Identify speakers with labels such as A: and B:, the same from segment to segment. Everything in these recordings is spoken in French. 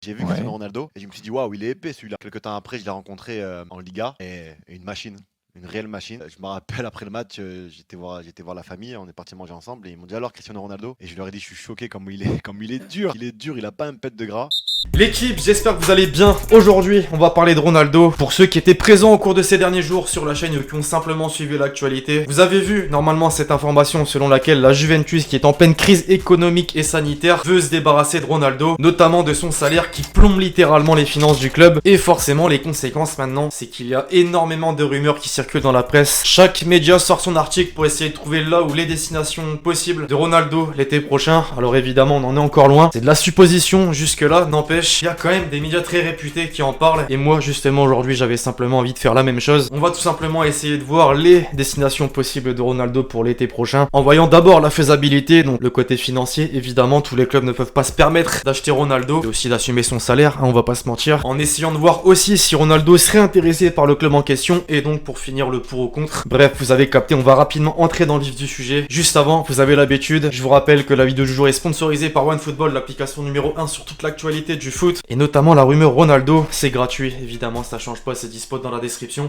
A: J'ai vu Cristiano
B: Ouais.
A: Ronaldo et je me suis dit waouh, il est épais celui-là. Quelques temps après, je l'ai rencontré en Liga et une machine. Une réelle machine. Je me rappelle après le match, j'étais voir la famille, on est parti manger ensemble et ils m'ont dit alors Cristiano Ronaldo et je leur ai dit je suis choqué comme comme il est dur, il a pas un pet de gras.
B: L'équipe, j'espère que vous allez bien. Aujourd'hui, on va parler de Ronaldo. Pour ceux qui étaient présents au cours de ces derniers jours sur la chaîne et qui ont simplement suivi l'actualité, vous avez vu normalement cette information selon laquelle la Juventus, qui est en pleine crise économique et sanitaire, veut se débarrasser de Ronaldo, notamment de son salaire qui plombe littéralement les finances du club. Et forcément, les conséquences maintenant, c'est qu'il y a énormément de rumeurs qui circulent dans la presse. Chaque média sort son article pour essayer de trouver là où les destinations possibles de Ronaldo l'été prochain. Alors évidemment, on en est encore loin. C'est de la supposition jusque-là, n'empêche. Il y a quand même des médias très réputés qui en parlent. Et moi, justement, aujourd'hui, j'avais simplement envie de faire la même chose. On va tout simplement essayer de voir les destinations possibles de Ronaldo pour l'été prochain. En voyant d'abord la faisabilité, donc le côté financier. Évidemment, tous les clubs ne peuvent pas se permettre d'acheter Ronaldo et aussi d'assumer son salaire, hein, on va pas se mentir. En essayant de voir aussi si Ronaldo serait intéressé par le club en question. Et donc, pour finir, le pour ou contre. Bref, vous avez capté, on va rapidement entrer dans le vif du sujet. Juste avant, vous avez l'habitude. Je vous rappelle que la vidéo du jour est sponsorisée par OneFootball, l'application numéro 1 sur toute l'actualité du foot et notamment la rumeur Ronaldo. C'est gratuit, évidemment, ça change pas, c'est dispo dans la description.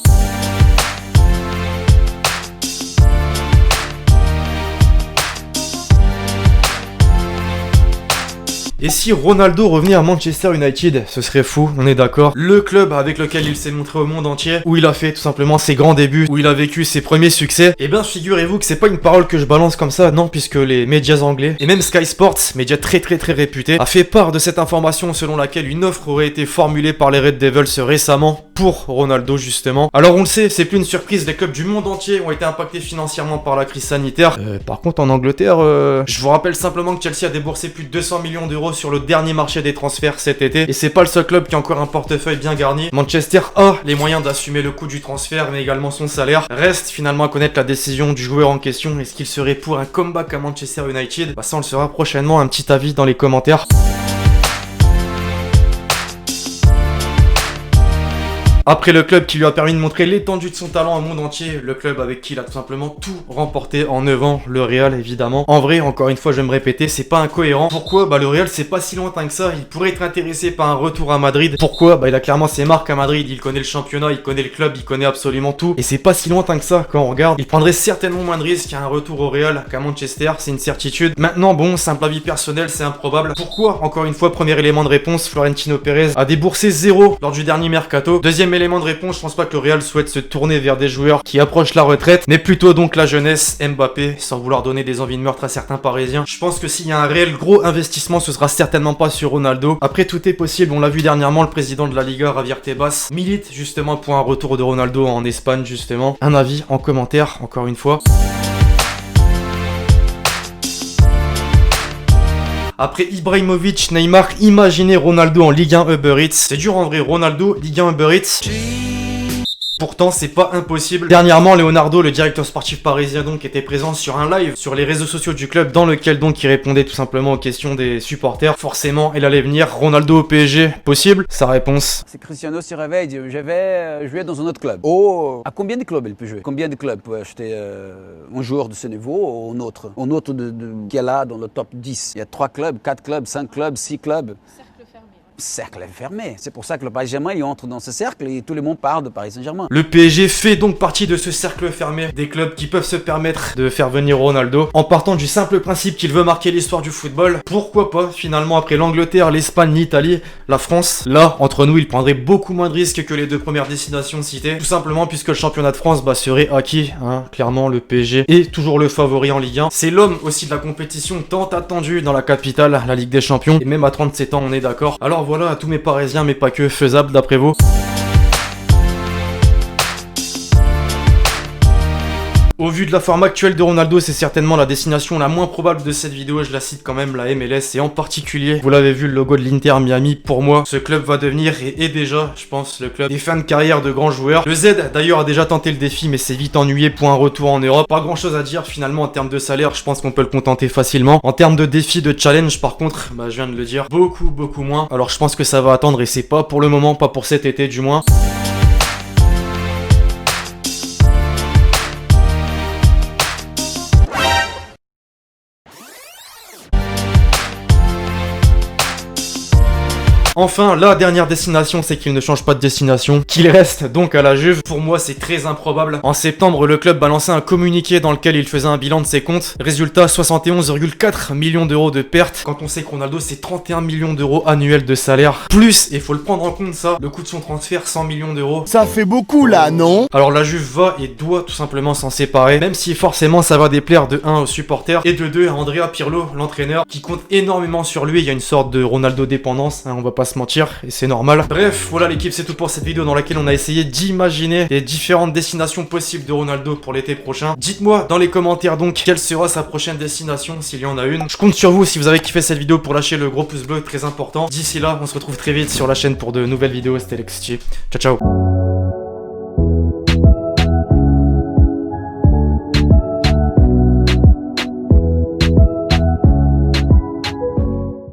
B: Et si Ronaldo revenait à Manchester United, ce serait fou, on est d'accord. Le club avec lequel il s'est montré au monde entier, où il a fait tout simplement ses grands débuts, où il a vécu ses premiers succès. Et bien figurez-vous que c'est pas une parole que je balance comme ça, non, puisque les médias anglais, et même Sky Sports, média très réputé, a fait part de cette information selon laquelle une offre aurait été formulée par les Red Devils récemment pour Ronaldo justement. Alors on le sait, c'est plus une surprise, les clubs du monde entier ont été impactés financièrement par la crise sanitaire. Par contre en Angleterre, je vous rappelle simplement que Chelsea a déboursé plus de 200 millions d'euros sur le dernier marché des transferts cet été. Et c'est pas le seul club qui a encore un portefeuille bien garni. Manchester a les moyens d'assumer le coût du transfert, mais également son salaire. Reste finalement à connaître la décision du joueur en question. Est-ce qu'il serait pour un comeback à Manchester United? Bah ça on le saura prochainement, un petit avis dans les commentaires. Après le club qui lui a permis de montrer l'étendue de son talent au monde entier, le club avec qui il a tout simplement tout remporté en 9 ans, le Real évidemment. En vrai, encore une fois je vais me répéter, c'est pas incohérent. Pourquoi? Bah le Real c'est pas si lointain que ça, il pourrait être intéressé par un retour à Madrid. Pourquoi? Bah il a clairement ses marques à Madrid, il connaît le championnat, il connaît le club, il connaît absolument tout. Et c'est pas si lointain que ça quand on regarde. Il prendrait certainement moins de risques à un retour au Real qu'à Manchester, c'est une certitude. Maintenant bon, simple avis personnel, c'est improbable. Pourquoi? Encore une fois, premier élément de réponse, Florentino Pérez a déboursé 0 lors du dernier mercato. Deuxième élément de réponse, je pense pas que le Real souhaite se tourner vers des joueurs qui approchent la retraite, mais plutôt donc la jeunesse, Mbappé, sans vouloir donner des envies de meurtre à certains parisiens. Je pense que s'il y a un réel gros investissement, ce sera certainement pas sur Ronaldo. Après, tout est possible, on l'a vu dernièrement, le président de la Liga, Javier Tebas, milite justement pour un retour de Ronaldo en Espagne justement. Un avis en commentaire, encore une fois. Après Ibrahimovic, Neymar, imaginez Ronaldo en Ligue 1 Uber Eats. C'est dur en vrai, Ronaldo, Ligue 1 Uber Eats. Pourtant, c'est pas impossible. Dernièrement, Leonardo, le directeur sportif parisien, donc, était présent sur un live sur les réseaux sociaux du club, dans lequel donc il répondait tout simplement aux questions des supporters. Forcément, il allait venir. Ronaldo au PSG, possible? Sa réponse.
C: Si Cristiano se réveille et dit je vais jouer dans un autre club. Oh, à combien de clubs il peut jouer? Combien de clubs peut acheter un joueur de ce niveau ou un autre? Un autre qui est là dans le top 10. Il y a 3 clubs, 4 clubs, 5 clubs, 6 clubs. Cercle fermé. C'est pour ça que le Paris Saint-Germain il entre dans ce cercle et tout le monde parle de Paris Saint-Germain.
B: Le PSG fait donc partie de ce cercle fermé des clubs qui peuvent se permettre de faire venir Ronaldo en partant du simple principe qu'il veut marquer l'histoire du football. Pourquoi pas finalement après l'Angleterre, l'Espagne, l'Italie, la France? Là, entre nous, il prendrait beaucoup moins de risques que les 2 premières destinations citées. Tout simplement puisque le championnat de France serait acquis. Hein, clairement, le PSG est toujours le favori en Ligue 1. C'est l'homme aussi de la compétition tant attendue dans la capitale, la Ligue des Champions. Et même à 37 ans, on est d'accord. Alors voilà à tous mes Parisiens, mais pas que, faisable d'après vous. Au vu de la forme actuelle de Ronaldo, c'est certainement la destination la moins probable de cette vidéo, je la cite quand même, la MLS, et en particulier, vous l'avez vu, le logo de l'Inter Miami, pour moi, ce club va devenir, et est déjà, je pense, le club des fins de carrière de grands joueurs. Le Z, d'ailleurs, a déjà tenté le défi, mais s'est vite ennuyé pour un retour en Europe. Pas grand chose à dire, finalement, en termes de salaire, je pense qu'on peut le contenter facilement. En termes de défi, de challenge, par contre, je viens de le dire, beaucoup moins. Alors je pense que ça va attendre, et c'est pas pour le moment, pas pour cet été du moins. Enfin, la dernière destination, c'est qu'il ne change pas de destination, qu'il reste donc à la Juve. Pour moi, c'est très improbable. En septembre, le club balançait un communiqué dans lequel il faisait un bilan de ses comptes. Résultat, 71,4 millions d'euros de pertes. Quand on sait que Ronaldo, c'est 31 millions d'euros annuels de salaire. Plus, et faut le prendre en compte ça, le coût de son transfert, 100 millions d'euros.
D: Ça fait beaucoup là, non?
B: Alors la Juve va et doit tout simplement s'en séparer, même si forcément ça va déplaire de 1 aux supporters et de 2 à Andrea Pirlo, l'entraîneur, qui compte énormément sur lui. Il y a une sorte de Ronaldo dépendance, hein, on va pas se mentir, et c'est normal. Bref, voilà l'équipe, c'est tout pour cette vidéo dans laquelle on a essayé d'imaginer les différentes destinations possibles de Ronaldo pour l'été prochain. Dites-moi dans les commentaires donc quelle sera sa prochaine destination, s'il y en a une. Je compte sur vous si vous avez kiffé cette vidéo pour lâcher le gros pouce bleu, très important. D'ici là, on se retrouve très vite sur la chaîne pour de nouvelles vidéos. C'était Lexi. Ciao ciao.